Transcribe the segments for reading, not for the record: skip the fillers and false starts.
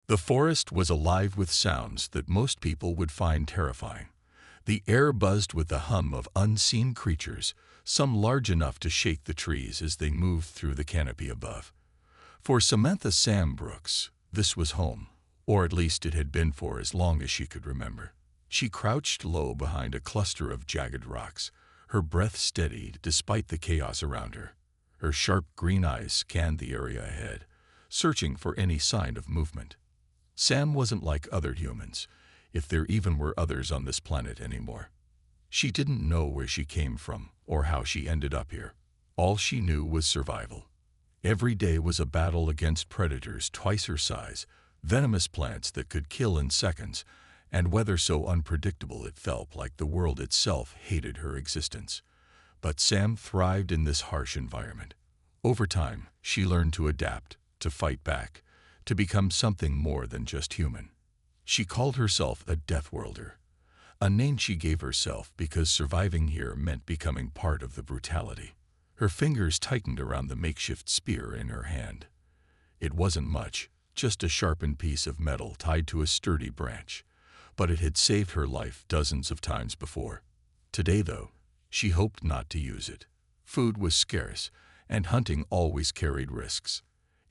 The forest was alive with sounds that most people would find terrifying. The air buzzed with the hum of unseen creatures, some large enough to shake the trees as they moved through the canopy above. For Samantha Sam Brooks, this was home, or at least it had been for as long as she could remember. She crouched low behind a cluster of jagged rocks, her breath steady despite the chaos around her. Her sharp green eyes scanned the area ahead, searching for any sign of movement. Sam wasn't like other humans, if there even were others on this planet anymore. She didn't know where she came from or how she ended up here. All she knew was survival. Every day was a battle against predators twice her size, venomous plants that could kill in seconds, and weather so unpredictable it felt like the world itself hated her existence. But Sam thrived in this harsh environment. Over time, she learned to adapt, to fight back, to become something more than just human. She called herself a Deathworlder, a name she gave herself because surviving here meant becoming part of the brutality. Her fingers tightened around the makeshift spear in her hand. It wasn't much, just a sharpened piece of metal tied to a sturdy branch, but it had saved her life dozens of times before. Today, though, she hoped not to use it. Food was scarce, and hunting always carried risks.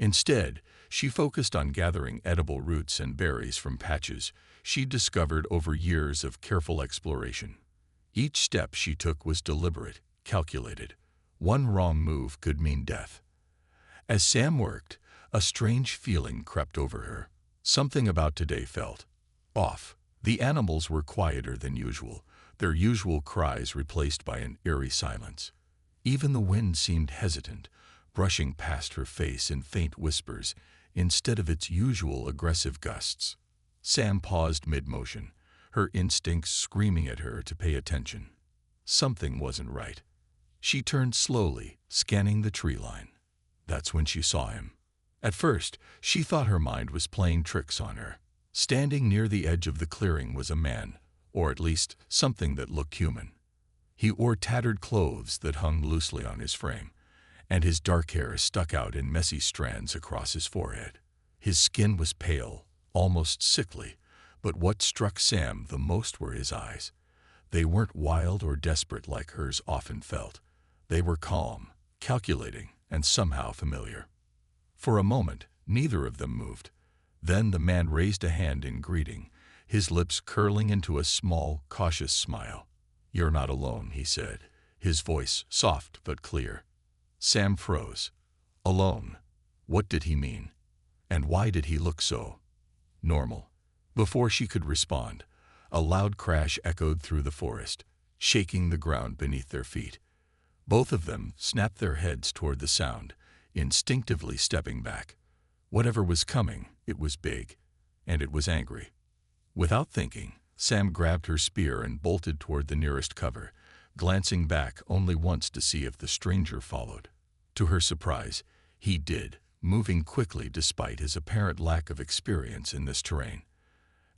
Instead, she focused on gathering edible roots and berries from patches she'd discovered over years of careful exploration. Each step she took was deliberate, calculated. One wrong move could mean death. As Sam worked, a strange feeling crept over her. Something about today felt off. The animals were quieter than usual, their usual cries replaced by an eerie silence. Even the wind seemed hesitant, brushing past her face in faint whispers instead of its usual aggressive gusts. Sam paused mid-motion, her instincts screaming at her to pay attention. Something wasn't right. She turned slowly, scanning the tree line. That's when she saw him. At first, she thought her mind was playing tricks on her. Standing near the edge of the clearing was a man, or at least something that looked human. He wore tattered clothes that hung loosely on his frame, and his dark hair stuck out in messy strands across his forehead. His skin was pale, almost sickly, but what struck Sam the most were his eyes. They weren't wild or desperate like hers often felt. They were calm, calculating, and somehow familiar. For a moment, neither of them moved. Then the man raised a hand in greeting, his lips curling into a small, cautious smile. "You're not alone," he said, his voice soft but clear. Sam froze. Alone? What did he mean? And why did he look so normal? Before she could respond, a loud crash echoed through the forest, shaking the ground beneath their feet. Both of them snapped their heads toward the sound, instinctively stepping back. Whatever was coming, it was big, and it was angry. Without thinking, Sam grabbed her spear and bolted toward the nearest cover, glancing back only once to see if the stranger followed. To her surprise, he did, moving quickly despite his apparent lack of experience in this terrain.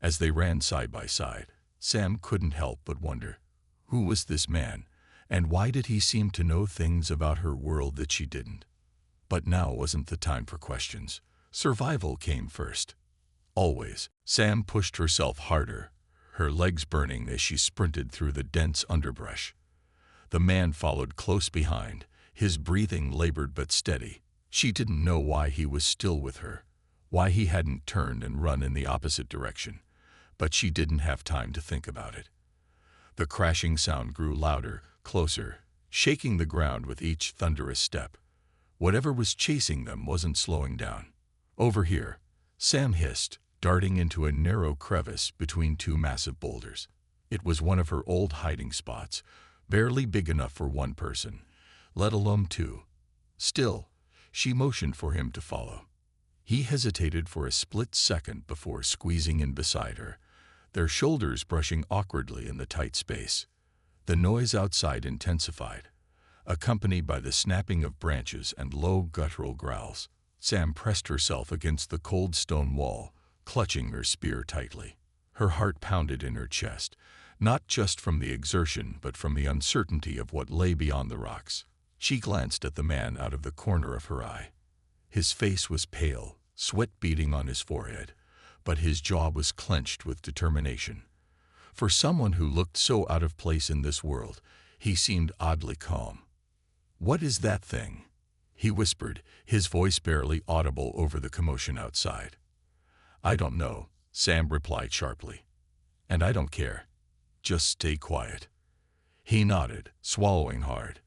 As they ran side by side, Sam couldn't help but wonder, who was this man, and why did he seem to know things about her world that she didn't? But now wasn't the time for questions. Survival came first. Always. Sam pushed herself harder, her legs burning as she sprinted through the dense underbrush. The man followed close behind, his breathing labored but steady. She didn't know why he was still with her, why he hadn't turned and run in the opposite direction, but she didn't have time to think about it. The crashing sound grew louder, closer, shaking the ground with each thunderous step. Whatever was chasing them wasn't slowing down. "Over here," Sam hissed, darting into a narrow crevice between two massive boulders. It was one of her old hiding spots, barely big enough for one person, let alone two. Still, she motioned for him to follow. He hesitated for a split second before squeezing in beside her, their shoulders brushing awkwardly in the tight space. The noise outside intensified, accompanied by the snapping of branches and low guttural growls. Sam pressed herself against the cold stone wall, clutching her spear tightly. Her heart pounded in her chest, not just from the exertion but from the uncertainty of what lay beyond the rocks. She glanced at the man out of the corner of her eye. His face was pale, sweat beading on his forehead, but his jaw was clenched with determination. For someone who looked so out of place in this world, he seemed oddly calm. "What is that thing?" he whispered, his voice barely audible over the commotion outside. "I don't know," Sam replied sharply. "And I don't care. Just stay quiet." He nodded, swallowing hard.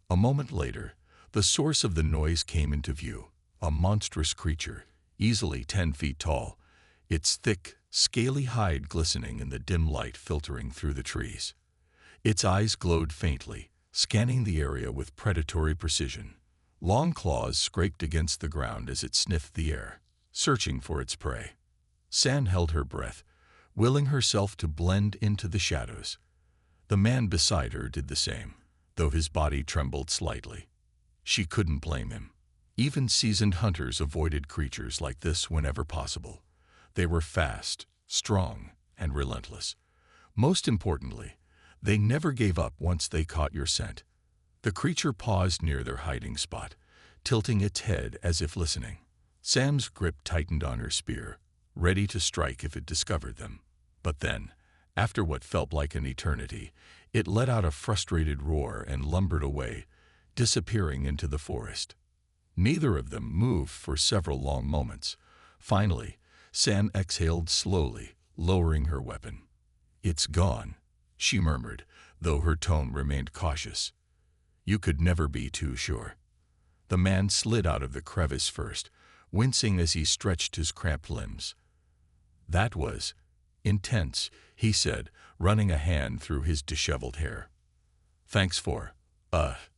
A moment later, the source of the noise came into view, a monstrous creature, easily 10 feet tall, its thick, scaly hide glistening in the dim light filtering through the trees. Its eyes glowed faintly, scanning the area with predatory precision. Long claws scraped against the ground as it sniffed the air, searching for its prey. Sam held her breath, willing herself to blend into the shadows. The man beside her did the same, though his body trembled slightly. She couldn't blame him. Even seasoned hunters avoided creatures like this whenever possible. They were fast, strong, and relentless. Most importantly, they never gave up once they caught your scent. The creature paused near their hiding spot, tilting its head as if listening. Sam's grip tightened on her spear, ready to strike if it discovered them. But then, after what felt like an eternity, it let out a frustrated roar and lumbered away, disappearing into the forest. Neither of them moved for several long moments. Finally, Sam exhaled slowly, lowering her weapon. "It's gone," she murmured, though her tone remained cautious. "You could never be too sure." The man slid out of the crevice first, wincing as he stretched his cramped limbs. "That was intense," he said, running a hand through his disheveled hair. "Thanks for,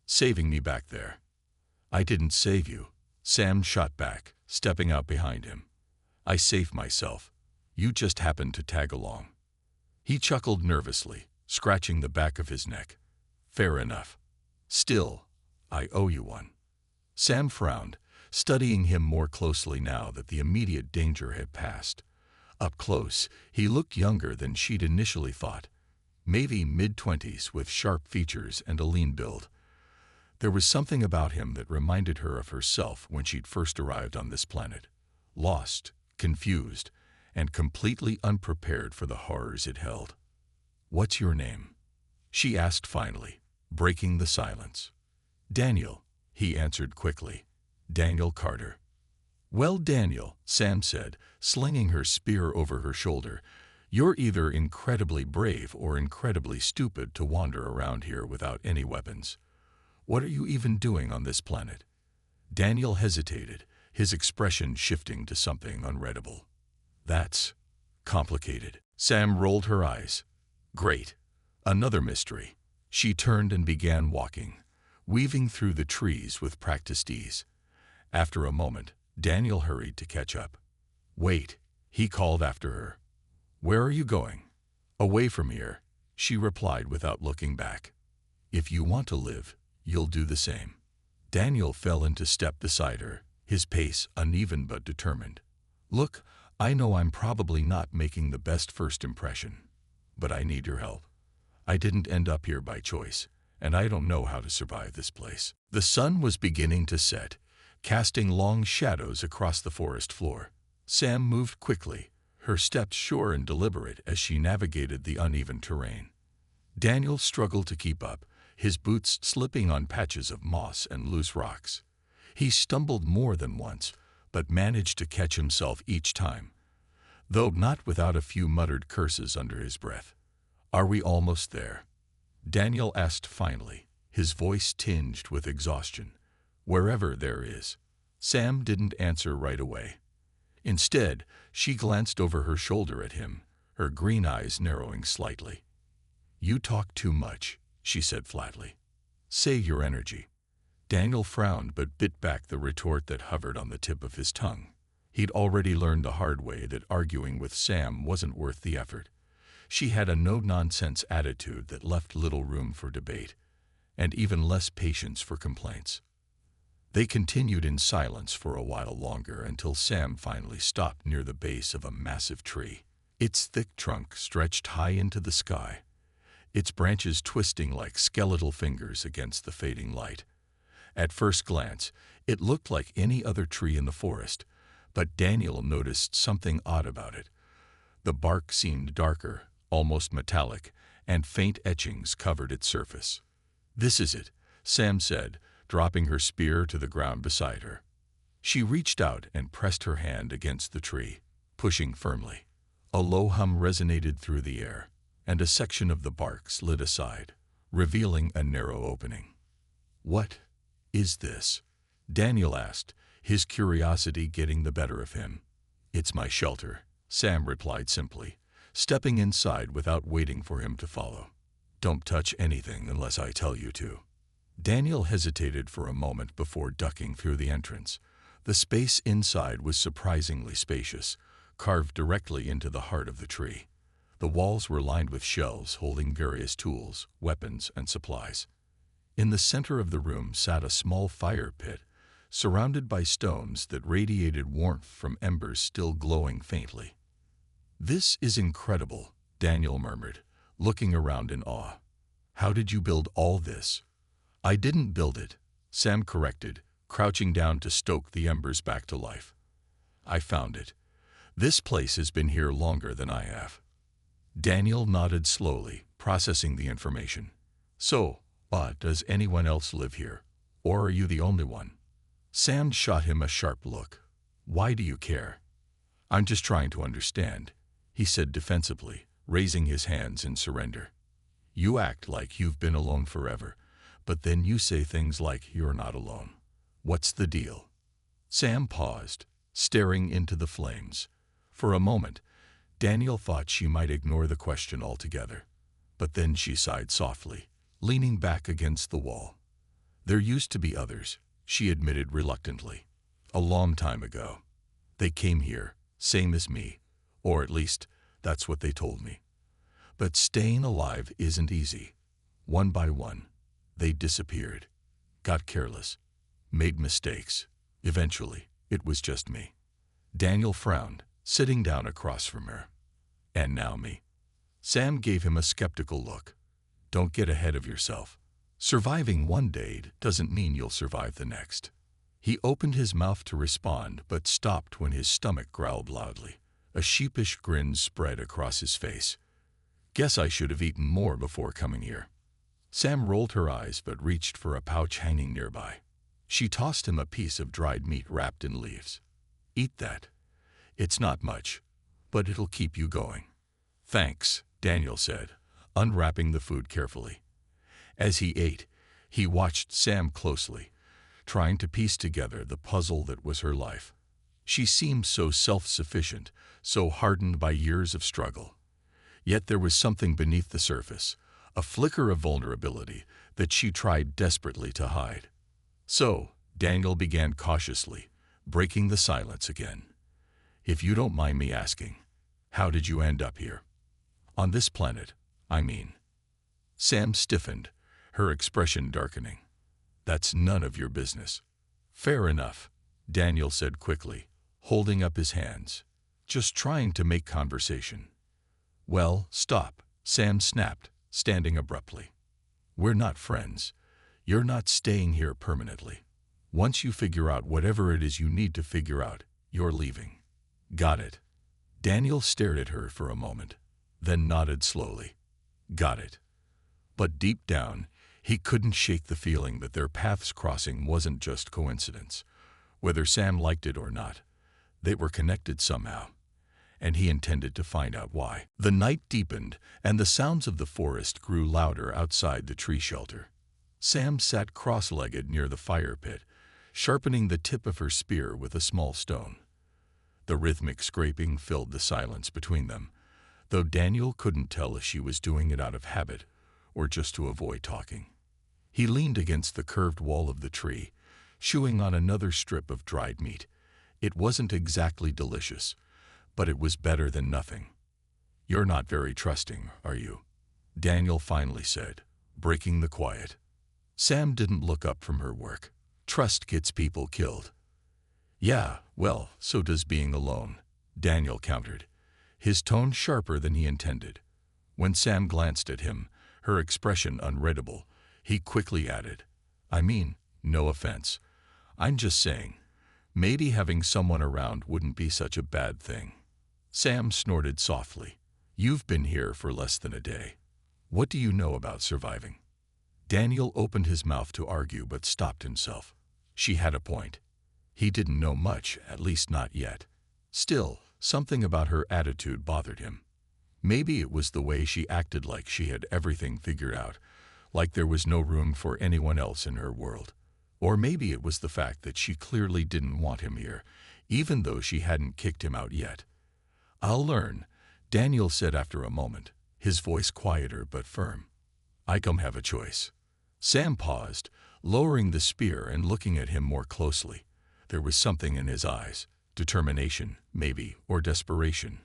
saving me back there." "I didn't save you," Sam shot back, stepping out behind him. "I saved myself. You just happened to tag along." He chuckled nervously, scratching the back of his neck. "Fair enough. Still, I owe you one." Sam frowned, studying him more closely now that the immediate danger had passed. Up close, he looked younger than she'd initially thought, maybe mid-20s with sharp features and a lean build. There was something about him that reminded her of herself when she'd first arrived on this planet, lost, confused, and completely unprepared for the horrors it held. "What's your name?" she asked finally, breaking the silence. "Daniel," he answered quickly. "Daniel Carter." "Well, Daniel," Sam said, slinging her spear over her shoulder, "you're either incredibly brave or incredibly stupid to wander around here without any weapons. What are you even doing on this planet?" Daniel hesitated, his expression shifting to something unreadable. "That's complicated." Sam rolled her eyes. "Great. Another mystery." She turned and began walking, weaving through the trees with practiced ease. After a moment, Daniel hurried to catch up. "Wait," he called after her. "Where are you going?" "Away from here," she replied without looking back. "If you want to live, you'll do the same." Daniel fell into step beside her, his pace uneven but determined. "Look, I know I'm probably not making the best first impression, but I need your help. I didn't end up here by choice, and I don't know how to survive this place." The sun was beginning to set, casting long shadows across the forest floor. Sam moved quickly, her steps sure and deliberate as she navigated the uneven terrain. Daniel struggled to keep up, his boots slipping on patches of moss and loose rocks. He stumbled more than once, but managed to catch himself each time, though not without a few muttered curses under his breath. "Are we almost there?" Daniel asked finally, his voice tinged with exhaustion. "Wherever there is." Sam didn't answer right away. Instead, she glanced over her shoulder at him, her green eyes narrowing slightly. "You talk too much," she said flatly. "Save your energy." Daniel frowned but bit back the retort that hovered on the tip of his tongue. He'd already learned the hard way that arguing with Sam wasn't worth the effort. She had a no-nonsense attitude that left little room for debate, and even less patience for complaints. They continued in silence for a while longer until Sam finally stopped near the base of a massive tree. Its thick trunk stretched high into the sky, its branches twisting like skeletal fingers against the fading light. At first glance, it looked like any other tree in the forest, But Daniel noticed something odd about it. The bark seemed darker, almost metallic, and faint etchings covered its surface. "This is it," Sam said, dropping her spear to the ground beside her. She reached out and pressed her hand against the tree, pushing firmly. A low hum resonated through the air, and a section of the bark slid aside, revealing a narrow opening. "What is this?" Daniel asked, his curiosity getting the better of him. "It's my shelter," Sam replied simply, stepping inside without waiting for him to follow. "Don't touch anything unless I tell you to." Daniel hesitated for a moment before ducking through the entrance. The space inside was surprisingly spacious, carved directly into the heart of the tree. The walls were lined with shelves holding various tools, weapons, and supplies. In the center of the room sat a small fire pit, surrounded by stones that radiated warmth from embers still glowing faintly. "This is incredible," Daniel murmured, looking around in awe. "How did you build all this?" "I didn't build it," Sam corrected, crouching down to stoke the embers back to life. "I found it. This place has been here longer than I have." Daniel nodded slowly, processing the information. "So, does anyone else live here? Or are you the only one?" Sam shot him a sharp look. "Why do you care?" "I'm just trying to understand," he said defensively, raising his hands in surrender. "You act like you've been alone forever, but then you say things like you're not alone. What's the deal?" Sam paused, staring into the flames. For a moment, Daniel thought she might ignore the question altogether, but then she sighed softly, leaning back against the wall. "There used to be others," she admitted reluctantly. "A long time ago. They came here, same as me, or at least that's what they told me. But staying alive isn't easy. One by one, they disappeared, got careless, made mistakes. Eventually, it was just me." Daniel frowned, sitting down across from her. "And now me." Sam gave him a skeptical look. "Don't get ahead of yourself. Surviving one day doesn't mean you'll survive the next." He opened his mouth to respond, but stopped when his stomach growled loudly. A sheepish grin spread across his face. "Guess I should have eaten more before coming here." Sam rolled her eyes but reached for a pouch hanging nearby. She tossed him a piece of dried meat wrapped in leaves. "Eat that. It's not much, but it'll keep you going." "Thanks," Daniel said, unwrapping the food carefully. As he ate, he watched Sam closely, trying to piece together the puzzle that was her life. She seemed so self-sufficient, so hardened by years of struggle. Yet there was something beneath the surface, a flicker of vulnerability that she tried desperately to hide. "So," Daniel began cautiously, breaking the silence again, "if you don't mind me asking, how did you end up here? On this planet, I mean." Sam stiffened, her expression darkening. "That's none of your business." "Fair enough," Daniel said quickly, holding up his hands, "just trying to make conversation." "Well, stop," Sam snapped, standing abruptly. "We're not friends. You're not staying here permanently. Once you figure out whatever it is you need to figure out, you're leaving." "Got it." Daniel stared at her for a moment, then nodded slowly. "Got it." But deep down, he couldn't shake the feeling that their paths crossing wasn't just coincidence. Whether Sam liked it or not, they were connected somehow, and he intended to find out why. The night deepened, and the sounds of the forest grew louder outside the tree shelter. Sam sat cross-legged near the fire pit, sharpening the tip of her spear with a small stone. The rhythmic scraping filled the silence between them, though Daniel couldn't tell if she was doing it out of habit or just to avoid talking. He leaned against the curved wall of the tree, chewing on another strip of dried meat. It wasn't exactly delicious, but it was better than nothing. "You're not very trusting, are you?" Daniel finally said, breaking the quiet. Sam didn't look up from her work. "Trust gets people killed." "Yeah, well, so does being alone," Daniel countered, his tone sharper than he intended. When Sam glanced at him, her expression unreadable, he quickly added, "I mean, no offense. I'm just saying, Maybe having someone around wouldn't be such a bad thing. Sam snorted softly. You've been here for less than a day. What do you know about surviving? Daniel opened his mouth to argue but stopped himself. She had a point. He didn't know much, at least not yet. Still, something about her attitude bothered him. Maybe it was the way she acted, like she had everything figured out, like there was no room for anyone else in her world. Or maybe it was the fact that she clearly didn't want him here, even though she hadn't kicked him out yet. I'll learn, Daniel said after a moment, his voice quieter but firm. I come have a choice. Sam paused, lowering the spear and looking at him more closely. There was something in his eyes, determination, maybe, or desperation,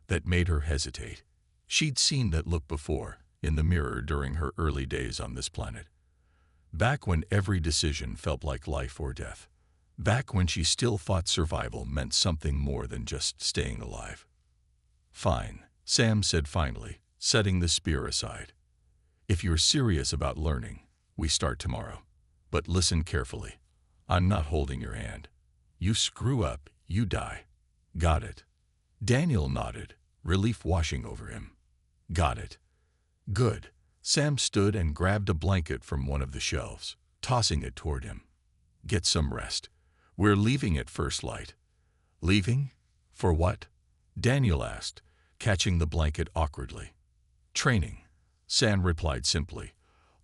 that made her hesitate. She'd seen that look before, in the mirror during her early days on this planet. Back when every decision felt like life or death. Back when she still thought survival meant something more than just staying alive. Fine, Sam said finally, setting the spear aside. If you're serious about learning, we start tomorrow. But listen carefully. I'm not holding your hand. You screw up, you die. Got it? Daniel nodded, relief washing over him. Got it. Good. Sam stood and grabbed a blanket from one of the shelves, tossing it toward him. Get some rest. We're leaving at first light. Leaving? For what? Daniel asked, catching the blanket awkwardly. Training, Sam replied simply,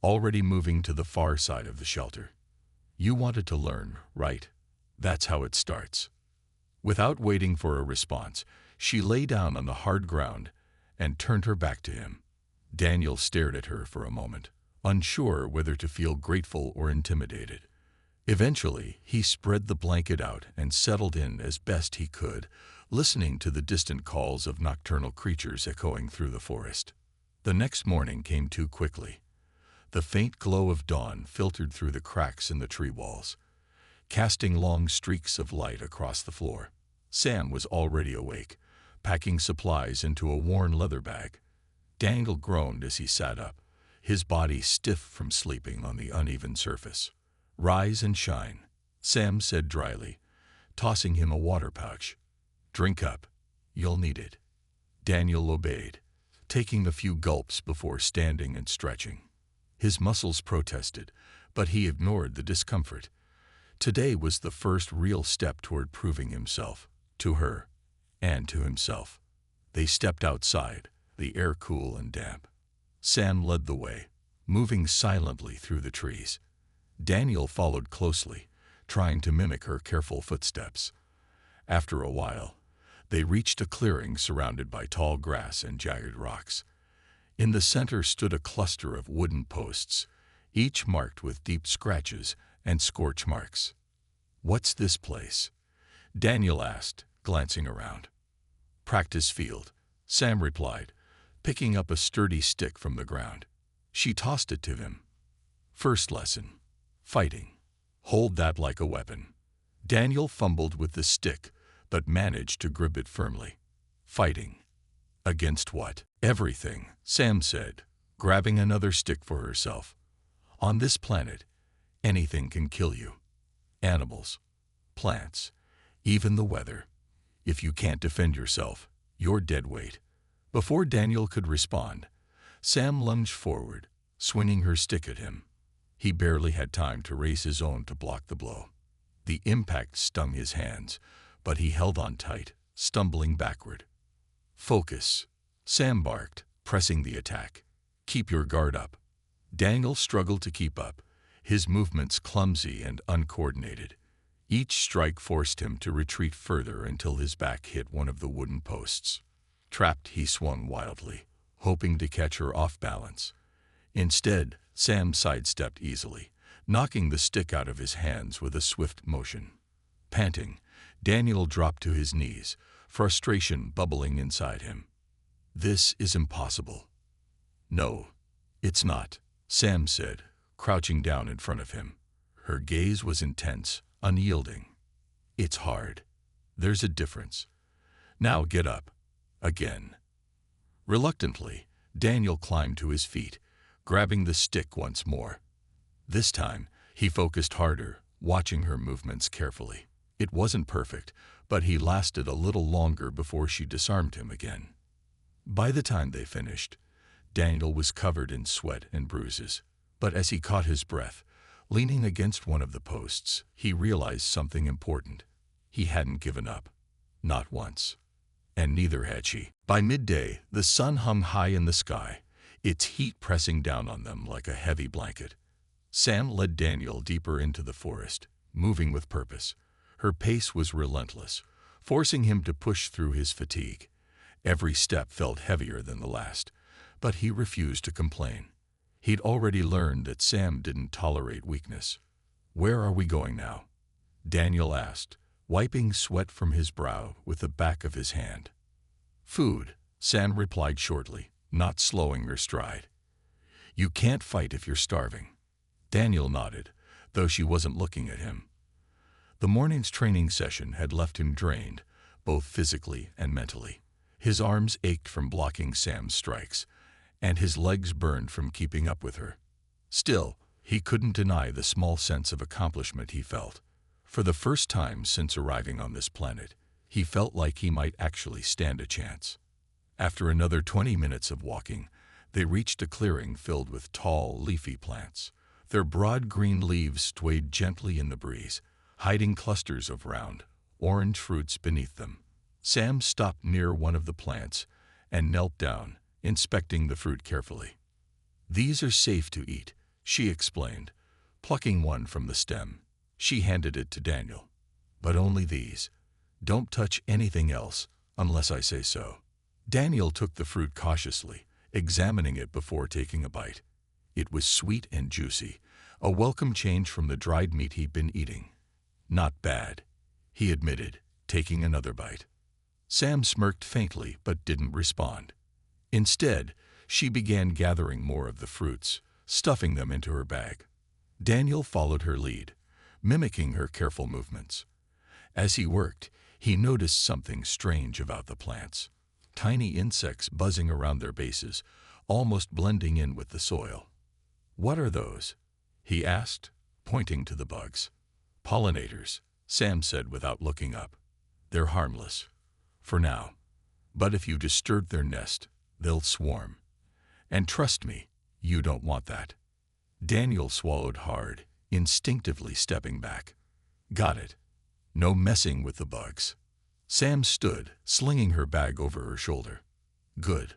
already moving to the far side of the shelter. You wanted to learn, right? That's how it starts. Without waiting for a response, she lay down on the hard ground and turned her back to him. Daniel stared at her for a moment, unsure whether to feel grateful or intimidated. Eventually, he spread the blanket out and settled in as best he could, listening to the distant calls of nocturnal creatures echoing through the forest. The next morning came too quickly. The faint glow of dawn filtered through the cracks in the tree walls, casting long streaks of light across the floor. Sam was already awake, packing supplies into a worn leather bag. Daniel groaned as he sat up, his body stiff from sleeping on the uneven surface. Rise and shine, Sam said dryly, tossing him a water pouch. Drink up. You'll need it. Daniel obeyed, taking a few gulps before standing and stretching. His muscles protested, but he ignored the discomfort. Today was the first real step toward proving himself, to her, and to himself. They stepped outside, the air cool and damp. Sam led the way, moving silently through the trees. Daniel followed closely, trying to mimic her careful footsteps. After a while, they reached a clearing surrounded by tall grass and jagged rocks. In the center stood a cluster of wooden posts, each marked with deep scratches and scorch marks. What's this place? Daniel asked, glancing around. Practice field, Sam replied, picking up a sturdy stick from the ground. She tossed it to him. First lesson, fighting. Hold that like a weapon. Daniel fumbled with the stick, but managed to grip it firmly. Fighting. Against what? Everything, Sam said, grabbing another stick for herself. On this planet, anything can kill you. Animals, plants, even the weather. If you can't defend yourself, you're dead weight. Before Daniel could respond, Sam lunged forward, swinging her stick at him. He barely had time to raise his own to block the blow. The impact stung his hands, but he held on tight, stumbling backward. Focus, Sam barked, pressing the attack. Keep your guard up. Daniel struggled to keep up, his movements clumsy and uncoordinated. Each strike forced him to retreat further until his back hit one of the wooden posts. Trapped, he swung wildly, hoping to catch her off balance. Instead, Sam sidestepped easily, knocking the stick out of his hands with a swift motion. Panting, Daniel dropped to his knees, frustration bubbling inside him. This is impossible. No, it's not, Sam said, crouching down in front of him. Her gaze was intense, unyielding. It's hard. There's a difference. Now get up. Again. Reluctantly, Daniel climbed to his feet, grabbing the stick once more. This time, he focused harder, watching her movements carefully. It wasn't perfect, but he lasted a little longer before she disarmed him again. By the time they finished, Daniel was covered in sweat and bruises. But as he caught his breath, leaning against one of the posts, he realized something important. He hadn't given up. Not once. And neither had she. By midday, the sun hung high in the sky, its heat pressing down on them like a heavy blanket. Sam led Daniel deeper into the forest, moving with purpose. Her pace was relentless, forcing him to push through his fatigue. Every step felt heavier than the last, but he refused to complain. He'd already learned that Sam didn't tolerate weakness. "Where are we going now?" Daniel asked, wiping sweat from his brow with the back of his hand. "Food," Sam replied shortly, not slowing her stride. "You can't fight if you're starving." Daniel nodded, though she wasn't looking at him. The morning's training session had left him drained, both physically and mentally. His arms ached from blocking Sam's strikes, and his legs burned from keeping up with her. Still, he couldn't deny the small sense of accomplishment he felt. For the first time since arriving on this planet, he felt like he might actually stand a chance. After another 20 minutes of walking, they reached a clearing filled with tall, leafy plants. Their broad green leaves swayed gently in the breeze, hiding clusters of round, orange fruits beneath them. Sam stopped near one of the plants and knelt down, inspecting the fruit carefully. "These are safe to eat," she explained, plucking one from the stem. She handed it to Daniel. "But only these. Don't touch anything else, unless I say so." Daniel took the fruit cautiously, examining it before taking a bite. It was sweet and juicy, a welcome change from the dried meat he'd been eating. "Not bad," he admitted, taking another bite. Sam smirked faintly but didn't respond. Instead, she began gathering more of the fruits, stuffing them into her bag. Daniel followed her lead, mimicking her careful movements. As he worked, he noticed something strange about the plants. Tiny insects buzzing around their bases, almost blending in with the soil. "What are those?" he asked, pointing to the bugs. "Pollinators," Sam said without looking up. "They're harmless. For now. But if you disturb their nest, they'll swarm. And trust me, you don't want that." Daniel swallowed hard, instinctively stepping back. "Got it. No messing with the bugs." Sam stood, slinging her bag over her shoulder. "Good.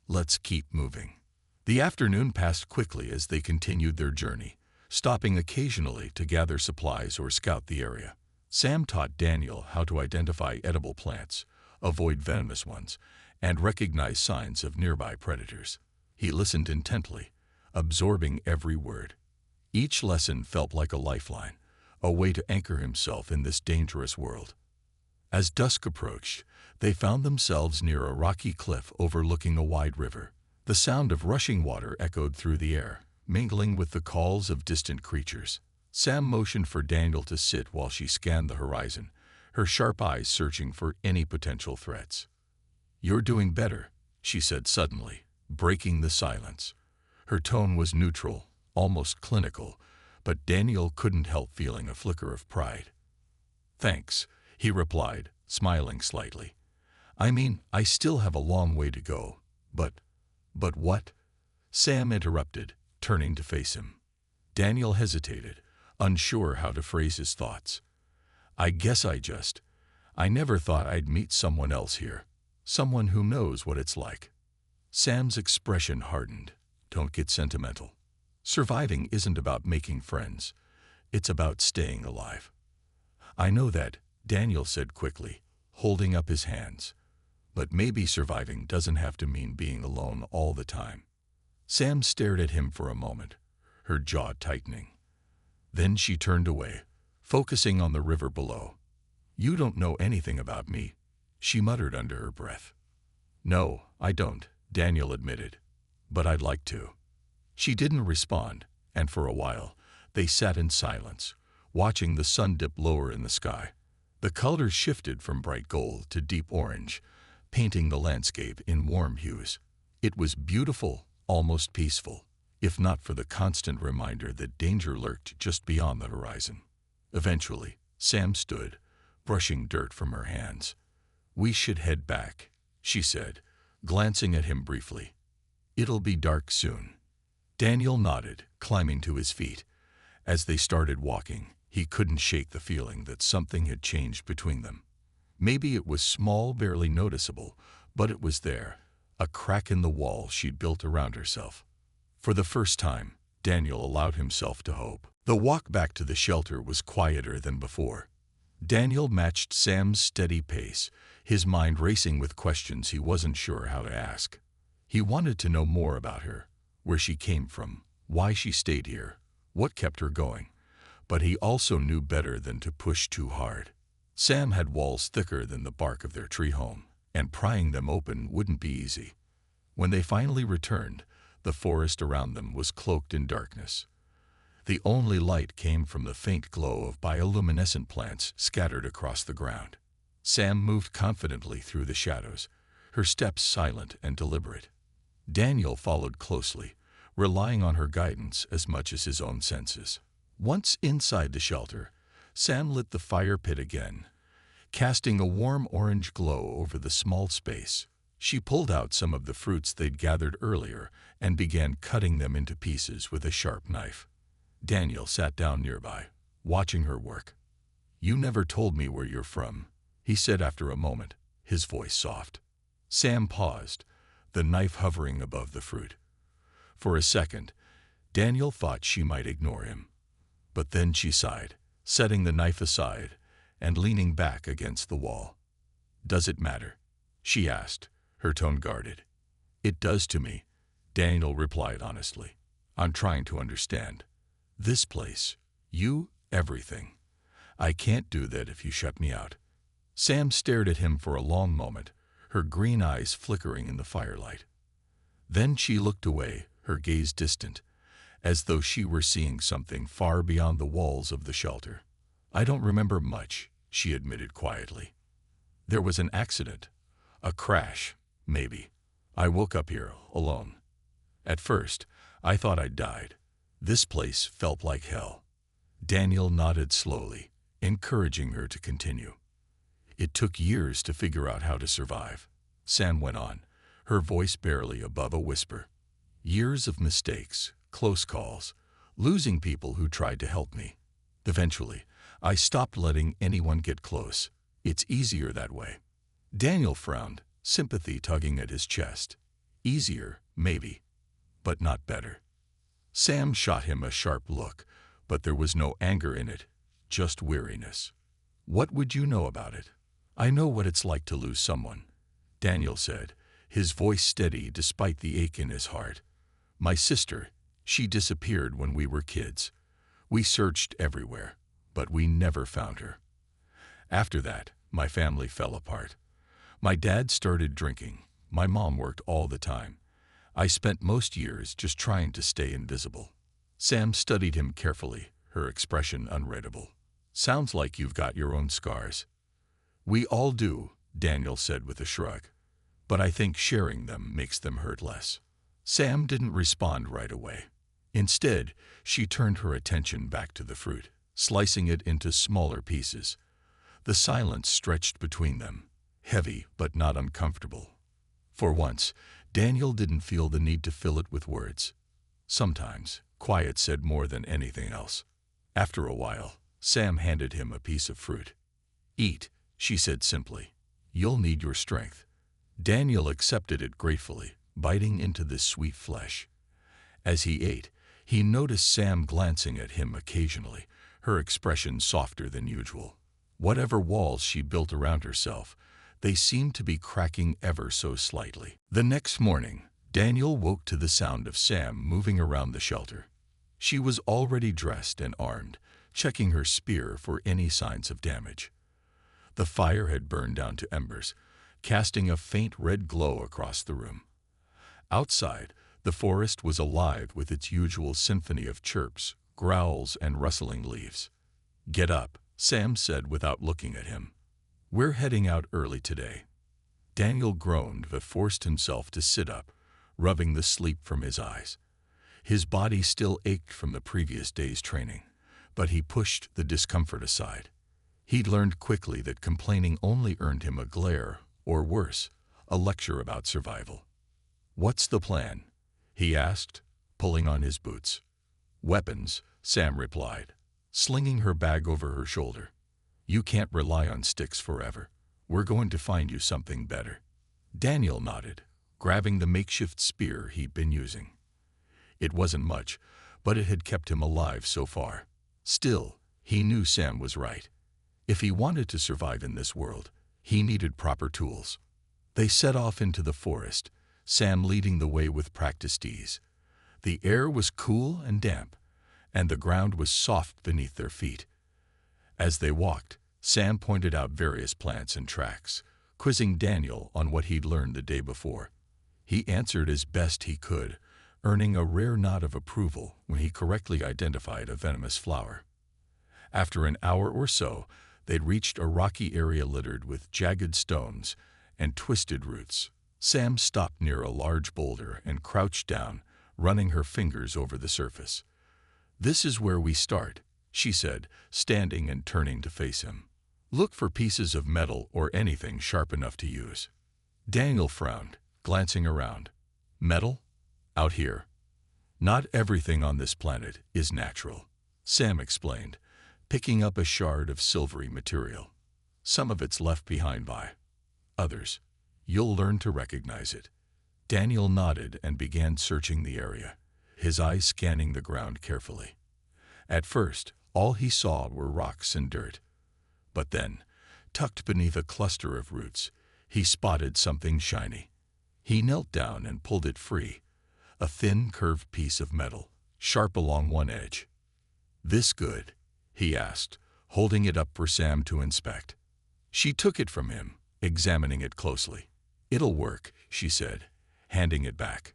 Let's keep moving." The afternoon passed quickly as they continued their journey, stopping occasionally to gather supplies or scout the area. Sam taught Daniel how to identify edible plants, avoid venomous ones, and recognize signs of nearby predators. He listened intently, absorbing every word. Each lesson felt like a lifeline, a way to anchor himself in this dangerous world. As dusk approached, they found themselves near a rocky cliff overlooking a wide river. The sound of rushing water echoed through the air, mingling with the calls of distant creatures. Sam motioned for Daniel to sit while she scanned the horizon, her sharp eyes searching for any potential threats. "You're doing better," she said suddenly, breaking the silence. Her tone was neutral, almost clinical, but Daniel couldn't help feeling a flicker of pride. "Thanks," he replied, smiling slightly. "I mean, I still have a long way to go, but what?" Sam interrupted, turning to face him. Daniel hesitated, unsure how to phrase his thoughts. I never thought I'd meet someone else here, someone who knows what it's like." Sam's expression hardened. "Don't get sentimental. Surviving isn't about making friends. It's about staying alive." "I know that," Daniel said quickly, holding up his hands. "But maybe surviving doesn't have to mean being alone all the time." Sam stared at him for a moment, her jaw tightening. Then she turned away, focusing on the river below. "You don't know anything about me," she muttered under her breath. "No, I don't," Daniel admitted. "But I'd like to." She didn't respond, and for a while, they sat in silence, watching the sun dip lower in the sky. The colors shifted from bright gold to deep orange, painting the landscape in warm hues. It was beautiful, almost peaceful, if not for the constant reminder that danger lurked just beyond the horizon. Eventually, Sam stood, brushing dirt from her hands. "We should head back," she said, glancing at him briefly. "It'll be dark soon." Daniel nodded, climbing to his feet. As they started walking, he couldn't shake the feeling that something had changed between them. Maybe it was small, barely noticeable, but it was there, a crack in the wall she'd built around herself. For the first time, Daniel allowed himself to hope. The walk back to the shelter was quieter than before. Daniel matched Sam's steady pace, his mind racing with questions he wasn't sure how to ask. He wanted to know more about her, where she came from, why she stayed here, what kept her going. But he also knew better than to push too hard. Sam had walls thicker than the bark of their tree home, and prying them open wouldn't be easy. When they finally returned, the forest around them was cloaked in darkness. The only light came from the faint glow of bioluminescent plants scattered across the ground. Sam moved confidently through the shadows, her steps silent and deliberate. Daniel followed closely, relying on her guidance as much as his own senses. Once inside the shelter, Sam lit the fire pit again, casting a warm orange glow over the small space. She pulled out some of the fruits they'd gathered earlier and began cutting them into pieces with a sharp knife. Daniel sat down nearby, watching her work. "You never told me where you're from," he said after a moment, his voice soft. Sam paused, the knife hovering above the fruit. For a second, Daniel thought she might ignore him. But then she sighed, setting the knife aside and leaning back against the wall. "Does it matter?" she asked, her tone guarded. "It does to me," Daniel replied honestly. "I'm trying to understand. This place, you, everything. I can't do that if you shut me out." Sam stared at him for a long moment, her green eyes flickering in the firelight. Then she looked away, her gaze distant, as though she were seeing something far beyond the walls of the shelter. "I don't remember much," she admitted quietly. "There was an accident. A crash, maybe. I woke up here, alone. At first, I thought I'd died. This place felt like hell." Daniel nodded slowly, encouraging her to continue. "It took years to figure out how to survive," Sam went on, her voice barely above a whisper. "Years of mistakes, close calls, losing people who tried to help me. Eventually, I stopped letting anyone get close. It's easier that way." Daniel frowned, sympathy tugging at his chest. Easier, maybe, but not better. Sam shot him a sharp look, but there was no anger in it, just weariness. "What would you know about it?" "I know what it's like to lose someone," Daniel said, his voice steady despite the ache in his heart. "My sister, she disappeared when we were kids. We searched everywhere, but we never found her. After that, my family fell apart. My dad started drinking. My mom worked all the time. I spent most years just trying to stay invisible." Sam studied him carefully, her expression unreadable. "Sounds like you've got your own scars." "We all do," Daniel said with a shrug. "But I think sharing them makes them hurt less." Sam didn't respond right away. Instead, she turned her attention back to the fruit, slicing it into smaller pieces. The silence stretched between them, heavy but not uncomfortable. For once, Daniel didn't feel the need to fill it with words. Sometimes, quiet said more than anything else. After a while, Sam handed him a piece of fruit. "Eat," she said simply. "You'll need your strength." Daniel accepted it gratefully, biting into the sweet flesh. As he ate, he noticed Sam glancing at him occasionally, her expression softer than usual. Whatever walls she built around herself, they seemed to be cracking ever so slightly. The next morning, Daniel woke to the sound of Sam moving around the shelter. She was already dressed and armed, checking her spear for any signs of damage. The fire had burned down to embers, casting a faint red glow across the room. Outside, the forest was alive with its usual symphony of chirps, growls, and rustling leaves. "Get up," Sam said without looking at him. "We're heading out early today." Daniel groaned but forced himself to sit up, rubbing the sleep from his eyes. His body still ached from the previous day's training, but he pushed the discomfort aside. He'd learned quickly that complaining only earned him a glare, or worse, a lecture about survival. "What's the plan?" he asked, pulling on his boots. "Weapons," Sam replied, slinging her bag over her shoulder. "You can't rely on sticks forever. We're going to find you something better." Daniel nodded, grabbing the makeshift spear he'd been using. It wasn't much, but it had kept him alive so far. Still, he knew Sam was right. If he wanted to survive in this world, he needed proper tools. They set off into the forest, Sam leading the way with practiced ease. The air was cool and damp, and the ground was soft beneath their feet. As they walked, Sam pointed out various plants and tracks, quizzing Daniel on what he'd learned the day before. He answered as best he could, earning a rare nod of approval when he correctly identified a venomous flower. After an hour or so, they'd reached a rocky area littered with jagged stones and twisted roots. Sam stopped near a large boulder and crouched down, running her fingers over the surface. "This is where we start," she said, standing and turning to face him. "Look for pieces of metal or anything sharp enough to use." Daniel frowned, glancing around. "Metal? Out here? Not everything on this planet is natural," Sam explained, picking up a shard of silvery material. "Some of it's left behind by others. You'll learn to recognize it." Daniel nodded and began searching the area, his eyes scanning the ground carefully. At first, all he saw were rocks and dirt. But then, tucked beneath a cluster of roots, he spotted something shiny. He knelt down and pulled it free, a thin, curved piece of metal, sharp along one edge. "This good?" he asked, holding it up for Sam to inspect. She took it from him, examining it closely. "It'll work," she said, handing it back.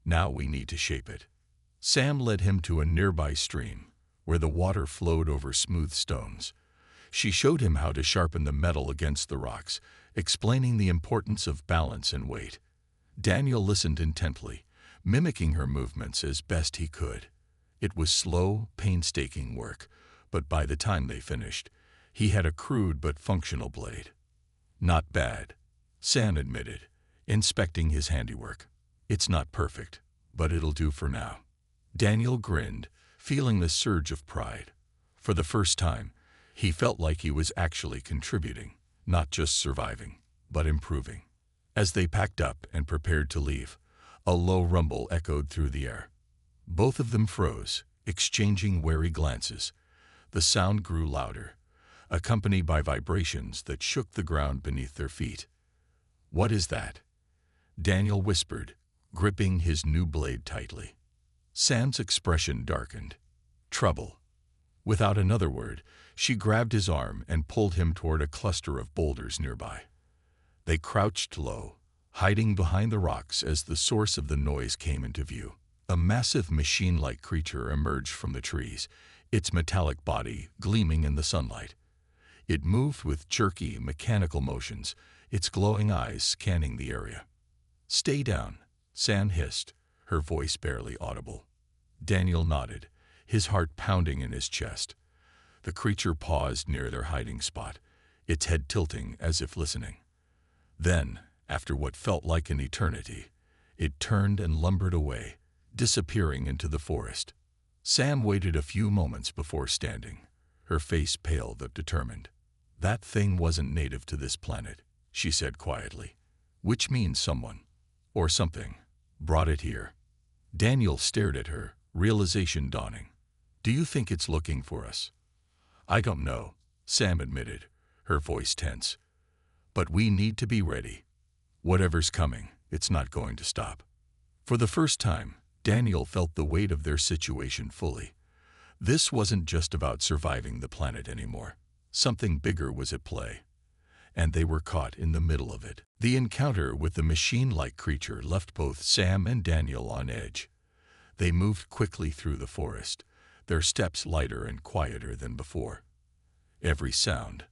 "Now we need to shape it." Sam led him to a nearby stream, where the water flowed over smooth stones. She showed him how to sharpen the metal against the rocks, explaining the importance of balance and weight. Daniel listened intently, mimicking her movements as best he could. It was slow, painstaking work, but by the time they finished, he had a crude but functional blade. "Not bad," Sam admitted, inspecting his handiwork. "It's not perfect, but it'll do for now." Daniel grinned, feeling the surge of pride. For the first time, he felt like he was actually contributing, not just surviving, but improving. As they packed up and prepared to leave, a low rumble echoed through the air. Both of them froze, exchanging wary glances. The sound grew louder, accompanied by vibrations that shook the ground beneath their feet. "What is that?" Daniel whispered, gripping his new blade tightly. Sam's expression darkened. "Trouble." Without another word, she grabbed his arm and pulled him toward a cluster of boulders nearby. They crouched low, hiding behind the rocks as the source of the noise came into view. A massive machine-like creature emerged from the trees, its metallic body gleaming in the sunlight. It moved with jerky, mechanical motions, its glowing eyes scanning the area. "Stay down," Sam hissed, her voice barely audible. Daniel nodded, his heart pounding in his chest. The creature paused near their hiding spot, its head tilting as if listening. Then, after what felt like an eternity, it turned and lumbered away, disappearing into the forest. Sam waited a few moments before standing, her face pale but determined. "That thing wasn't native to this planet," she said quietly, "which means someone, or something, brought it here." Daniel stared at her, realization dawning. "Do you think it's looking for us?" "I don't know," Sam admitted, her voice tense. "But we need to be ready. Whatever's coming, it's not going to stop." For the first time, Daniel felt the weight of their situation fully. This wasn't just about surviving the planet anymore. Something bigger was at play, and they were caught in the middle of it. The encounter with the machine-like creature left both Sam and Daniel on edge. They moved quickly through the forest, their steps lighter and quieter than before. Every sound,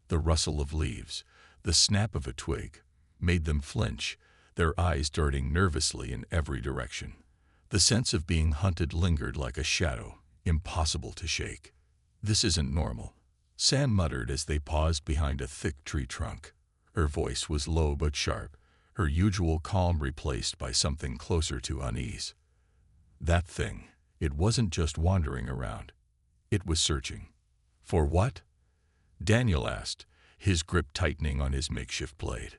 the rustle of leaves, the snap of a twig, made them flinch, their eyes darting nervously in every direction. The sense of being hunted lingered like a shadow, impossible to shake. "This isn't normal," Sam muttered as they paused behind a thick tree trunk. Her voice was low but sharp, her usual calm replaced by something closer to unease. That thing, it wasn't just wandering around. It was searching. For what? Daniel asked, his grip tightening on his makeshift blade.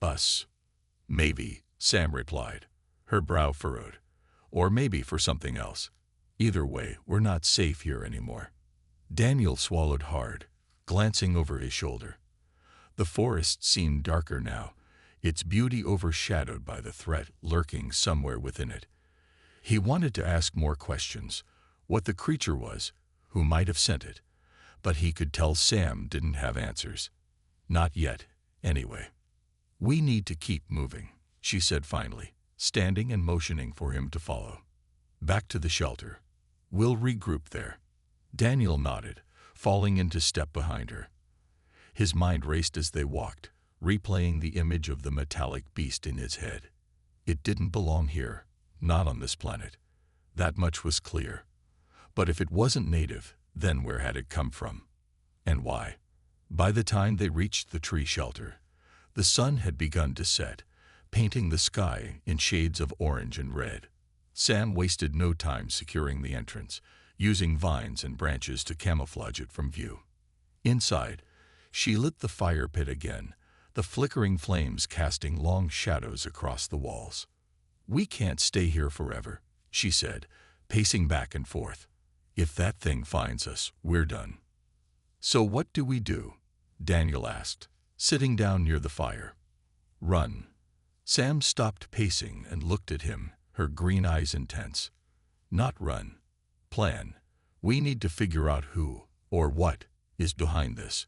Us. Maybe, Sam replied, her brow furrowed. Or maybe for something else. Either way, we're not safe here anymore. Daniel swallowed hard, glancing over his shoulder. The forest seemed darker now, its beauty overshadowed by the threat lurking somewhere within it. He wanted to ask more questions, what the creature was, who might have sent it, but he could tell Sam didn't have answers. Not yet, anyway. We need to keep moving, she said finally, standing and motioning for him to follow. Back to the shelter. We'll regroup there. Daniel nodded, falling into step behind her. His mind raced as they walked, replaying the image of the metallic beast in his head. It didn't belong here, not on this planet. That much was clear. But if it wasn't native, then where had it come from? And why? By the time they reached the tree shelter, the sun had begun to set, painting the sky in shades of orange and red. Sam wasted no time securing the entrance, using vines and branches to camouflage it from view. Inside, she lit the fire pit again, the flickering flames casting long shadows across the walls. We can't stay here forever, she said, pacing back and forth. If that thing finds us, we're done. So what do we do? Daniel asked, sitting down near the fire. Run. Sam stopped pacing and looked at him, her green eyes intense. Not run. Plan. We need to figure out who, or what, is behind this.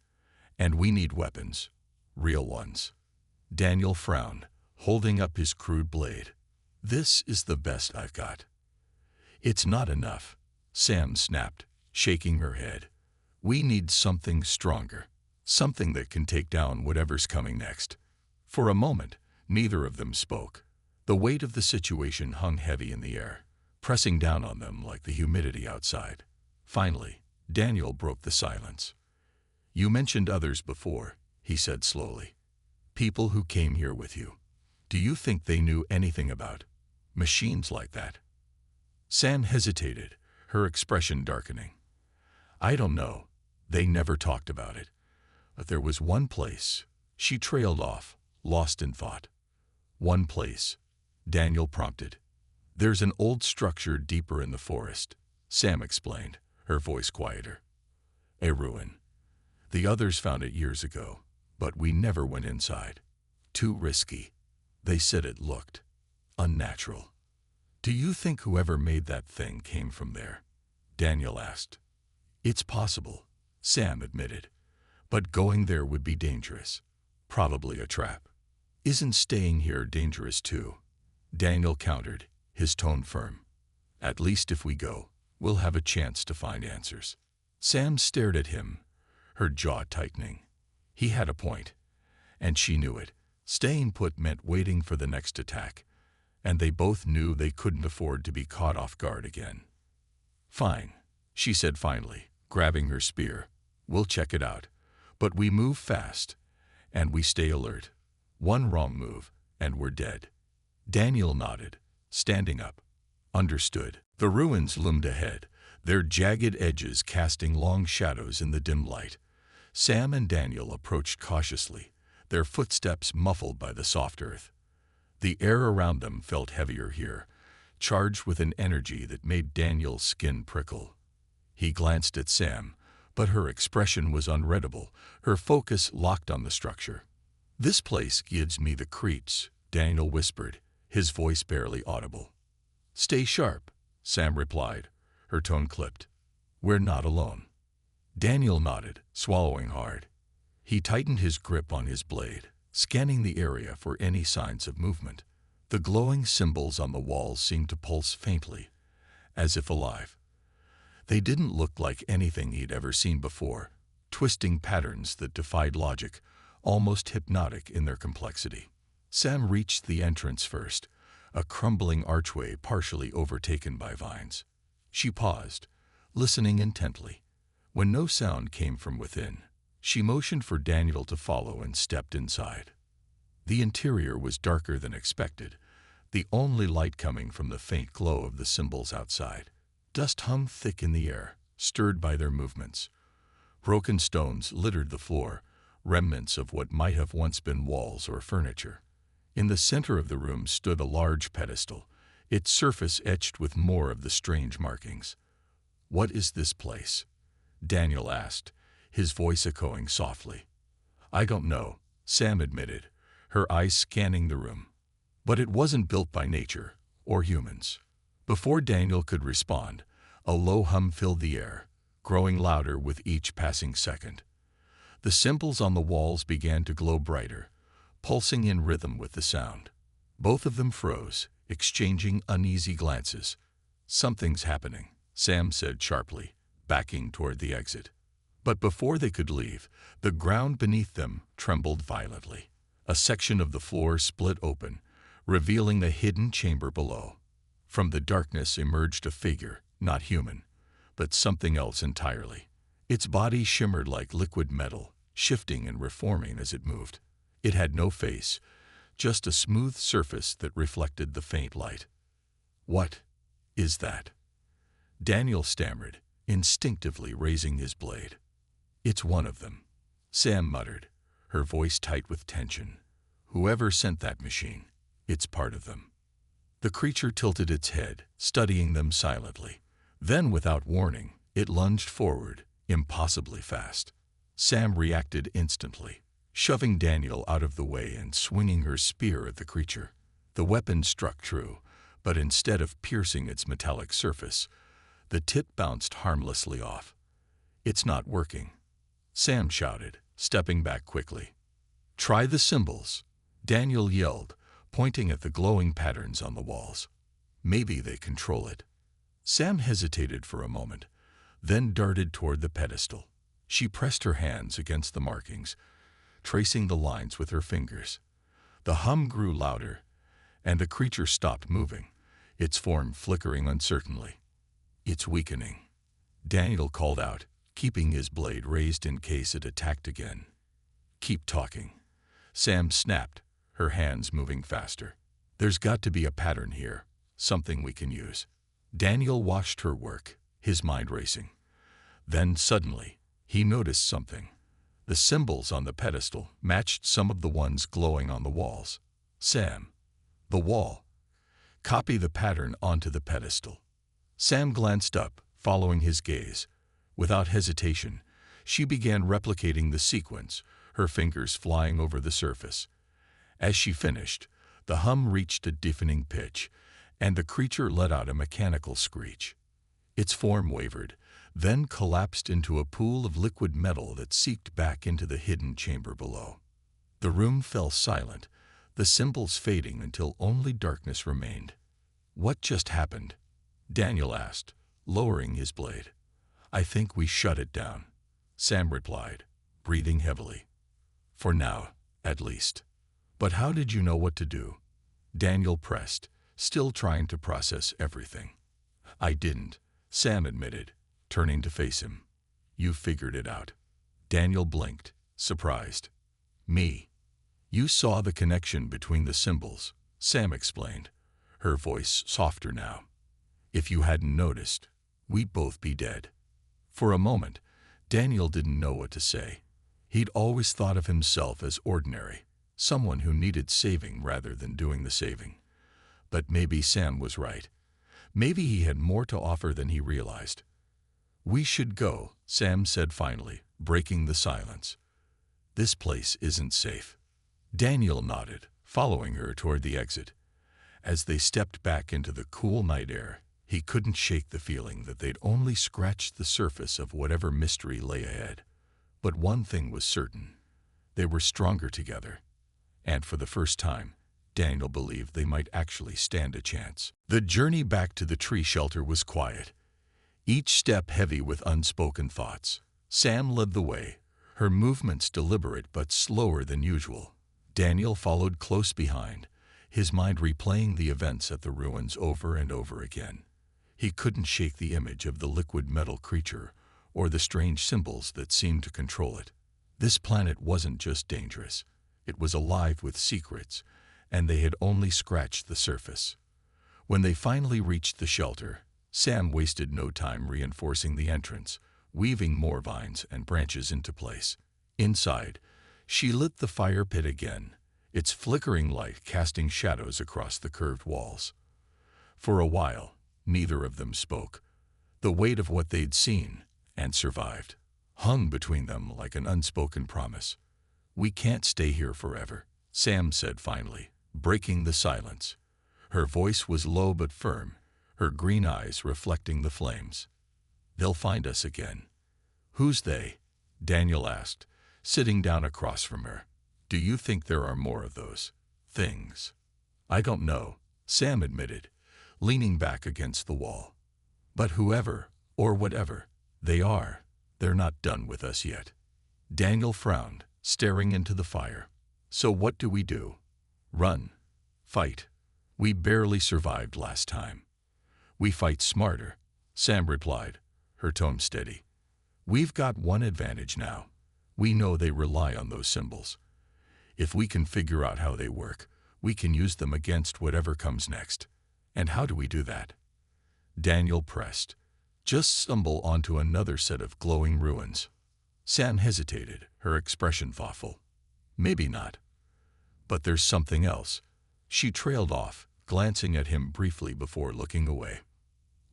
And we need weapons. Real ones. Daniel frowned, holding up his crude blade. This is the best I've got. It's not enough, Sam snapped, shaking her head. We need something stronger, something that can take down whatever's coming next. For a moment, neither of them spoke. The weight of the situation hung heavy in the air, pressing down on them like the humidity outside. Finally, Daniel broke the silence. You mentioned others before, he said slowly. People who came here with you. Do you think they knew anything about machines like that? Sam hesitated, her expression darkening. I don't know. They never talked about it. But there was one place. She trailed off, lost in thought. One place, Daniel prompted. There's an old structure deeper in the forest, Sam explained, her voice quieter. A ruin. The others found it years ago, but we never went inside. Too risky. They said it looked unnatural. Do you think whoever made that thing came from there? Daniel asked. It's possible, Sam admitted, but going there would be dangerous. Probably a trap. Isn't staying here dangerous too? Daniel countered, his tone firm. At least if we go, we'll have a chance to find answers. Sam stared at him, her jaw tightening. He had a point, and she knew it. Staying put meant waiting for the next attack, and they both knew they couldn't afford to be caught off guard again. Fine, she said finally, grabbing her spear. We'll check it out, but we move fast, and we stay alert. One wrong move, and we're dead. Daniel nodded, standing up. Understood. The ruins loomed ahead, their jagged edges casting long shadows in the dim light. Sam and Daniel approached cautiously, their footsteps muffled by the soft earth. The air around them felt heavier here, charged with an energy that made Daniel's skin prickle. He glanced at Sam, but her expression was unreadable, her focus locked on the structure. This place gives me the creeps, Daniel whispered, his voice barely audible. Stay sharp, Sam replied, her tone clipped. We're not alone. Daniel nodded, swallowing hard. He tightened his grip on his blade, scanning the area for any signs of movement. The glowing symbols on the walls seemed to pulse faintly, as if alive. They didn't look like anything he'd ever seen before, twisting patterns that defied logic, almost hypnotic in their complexity. Sam reached the entrance first, a crumbling archway partially overtaken by vines. She paused, listening intently. When no sound came from within, she motioned for Daniel to follow and stepped inside. The interior was darker than expected, the only light coming from the faint glow of the symbols outside. Dust hung thick in the air, stirred by their movements. Broken stones littered the floor, remnants of what might have once been walls or furniture. In the center of the room stood a large pedestal, its surface etched with more of the strange markings. "What is this place?" Daniel asked, his voice echoing softly. "I don't know," Sam admitted, her eyes scanning the room. "But it wasn't built by nature or humans." Before Daniel could respond, a low hum filled the air, growing louder with each passing second. The symbols on the walls began to glow brighter, pulsing in rhythm with the sound. Both of them froze, exchanging uneasy glances. "Something's happening," Sam said sharply, backing toward the exit. But before they could leave, the ground beneath them trembled violently. A section of the floor split open, revealing the hidden chamber below. From the darkness emerged a figure, not human, but something else entirely. Its body shimmered like liquid metal, shifting and reforming as it moved. It had no face, just a smooth surface that reflected the faint light. "What is that?" Daniel stammered, instinctively raising his blade. "It's one of them," Sam muttered, her voice tight with tension. "Whoever sent that machine, it's part of them." The creature tilted its head, studying them silently. Then, without warning, it lunged forward, impossibly fast. Sam reacted instantly, shoving Daniel out of the way and swinging her spear at the creature. The weapon struck true, but instead of piercing its metallic surface, the tip bounced harmlessly off. "It's not working," Sam shouted, stepping back quickly. "Try the symbols," Daniel yelled, pointing at the glowing patterns on the walls. "Maybe they control it." Sam hesitated for a moment, then darted toward the pedestal. She pressed her hands against the markings, tracing the lines with her fingers. The hum grew louder, and the creature stopped moving, its form flickering uncertainly. "It's weakening," Daniel called out, keeping his blade raised in case it attacked again. "Keep talking," Sam snapped, her hands moving faster. "There's got to be a pattern here, something we can use." Daniel watched her work, his mind racing. Then suddenly, he noticed something. The symbols on the pedestal matched some of the ones glowing on the walls. "Sam, the wall. Copy the pattern onto the pedestal." Sam glanced up, following his gaze. Without hesitation, she began replicating the sequence, her fingers flying over the surface. As she finished, the hum reached a deafening pitch, and the creature let out a mechanical screech. Its form wavered, then collapsed into a pool of liquid metal that seeped back into the hidden chamber below. The room fell silent, the symbols fading until only darkness remained. "What just happened?" Daniel asked, lowering his blade. "I think we shut it down," Sam replied, breathing heavily. "For now, at least." "But how did you know what to do?" Daniel pressed, still trying to process everything. "I didn't," Sam admitted, turning to face him. "You figured it out." Daniel blinked, surprised. "Me?" "You saw the connection between the symbols," Sam explained, her voice softer now. "If you hadn't noticed, we'd both be dead." For a moment, Daniel didn't know what to say. He'd always thought of himself as ordinary, someone who needed saving rather than doing the saving. But maybe Sam was right. Maybe he had more to offer than he realized. "We should go," Sam said finally, breaking the silence. "This place isn't safe." Daniel nodded, following her toward the exit. As they stepped back into the cool night air, he couldn't shake the feeling that they'd only scratched the surface of whatever mystery lay ahead. But one thing was certain. They were stronger together. And for the first time, Daniel believed they might actually stand a chance. The journey back to the tree shelter was quiet, each step heavy with unspoken thoughts. Sam led the way, her movements deliberate but slower than usual. Daniel followed close behind, his mind replaying the events at the ruins over and over again. He couldn't shake the image of the liquid metal creature or the strange symbols that seemed to control it. This planet wasn't just dangerous. It was alive with secrets, and they had only scratched the surface. When they finally reached the shelter, Sam wasted no time reinforcing the entrance, weaving more vines and branches into place. Inside, she lit the fire pit again, its flickering light casting shadows across the curved walls. For a while, neither of them spoke. The weight of what they'd seen and survived hung between them like an unspoken promise. "We can't stay here forever," Sam said finally, breaking the silence. Her voice was low but firm, her green eyes reflecting the flames. "They'll find us again." "Who's they?" Daniel asked, sitting down across from her. "Do you think there are more of those things?" "I don't know," Sam admitted, leaning back against the wall. "But whoever, or whatever, they are, they're not done with us yet." Daniel frowned, staring into the fire. "So what do we do? Run? Fight? We barely survived last time." "We fight smarter," Sam replied, her tone steady. "We've got one advantage now. We know they rely on those symbols. If we can figure out how they work, we can use them against whatever comes next." "And how do we do that?" Daniel pressed. "Just stumble onto another set of glowing ruins." Sam hesitated, her expression thoughtful. "Maybe not. But there's something else." She trailed off, glancing at him briefly before looking away.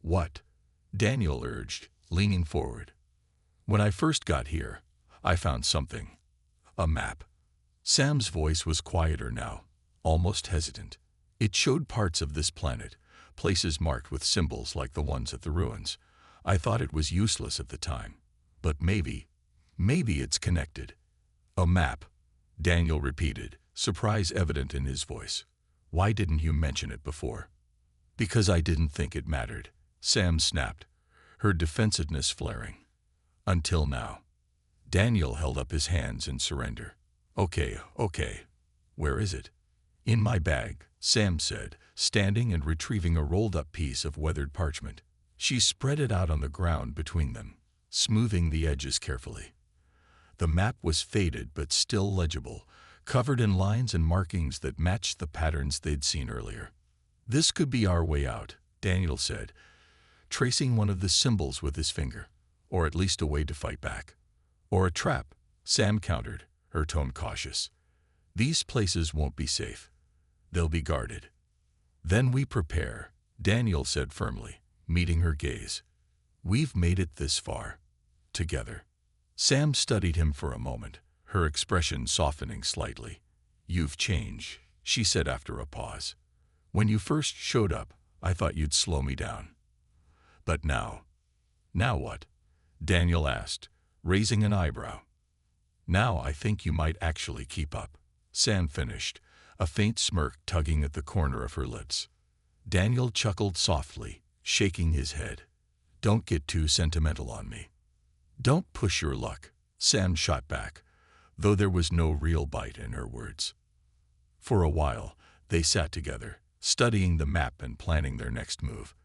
"What?" Daniel urged, leaning forward. "When I first got here, I found something. A map." Sam's voice was quieter now, almost hesitant. "It showed parts of this planet, places marked with symbols like the ones at the ruins. I thought it was useless at the time. But maybe it's connected." "A map," Daniel repeated, surprise evident in his voice. "Why didn't you mention it before?" "Because I didn't think it mattered," Sam snapped, her defensiveness flaring. "Until now." Daniel held up his hands in surrender. Okay. Where is it?" "In my bag," Sam said, standing and retrieving a rolled-up piece of weathered parchment. She spread it out on the ground between them, smoothing the edges carefully. The map was faded but still legible, covered in lines and markings that matched the patterns they'd seen earlier. "This could be our way out," Daniel said, tracing one of the symbols with his finger, "or at least a way to fight back." "Or a trap," Sam countered, her tone cautious. "These places won't be safe. They'll be guarded." "Then we prepare," Daniel said firmly, meeting her gaze. "We've made it this far. Together." Sam studied him for a moment, her expression softening slightly. "You've changed," she said after a pause. "When you first showed up, I thought you'd slow me down. But now." "Now what?" Daniel asked, raising an eyebrow. "Now I think you might actually keep up," Sam finished, a faint smirk tugging at the corner of her lips. Daniel chuckled softly, shaking his head. "Don't get too sentimental on me." "Don't push your luck," Sam shot back, though there was no real bite in her words. For a while, they sat together, studying the map and planning their next move.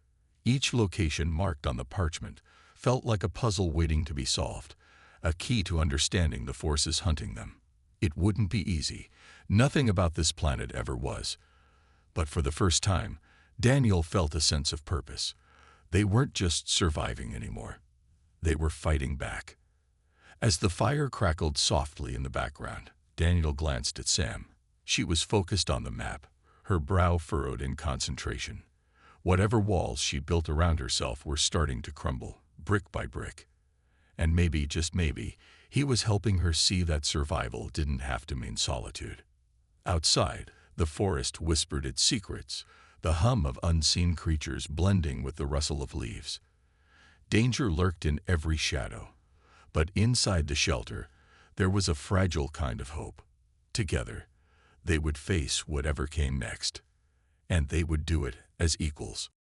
Each location marked on the parchment felt like a puzzle waiting to be solved, a key to understanding the forces hunting them. It wouldn't be easy. Nothing about this planet ever was. But for the first time, Daniel felt a sense of purpose. They weren't just surviving anymore. They were fighting back. As the fire crackled softly in the background, Daniel glanced at Sam. She was focused on the map, her brow furrowed in concentration. Whatever walls she built around herself were starting to crumble, brick by brick. And maybe, just maybe, he was helping her see that survival didn't have to mean solitude. Outside, the forest whispered its secrets, the hum of unseen creatures blending with the rustle of leaves. Danger lurked in every shadow. But inside the shelter, there was a fragile kind of hope. Together, they would face whatever came next. And they would do it as equals.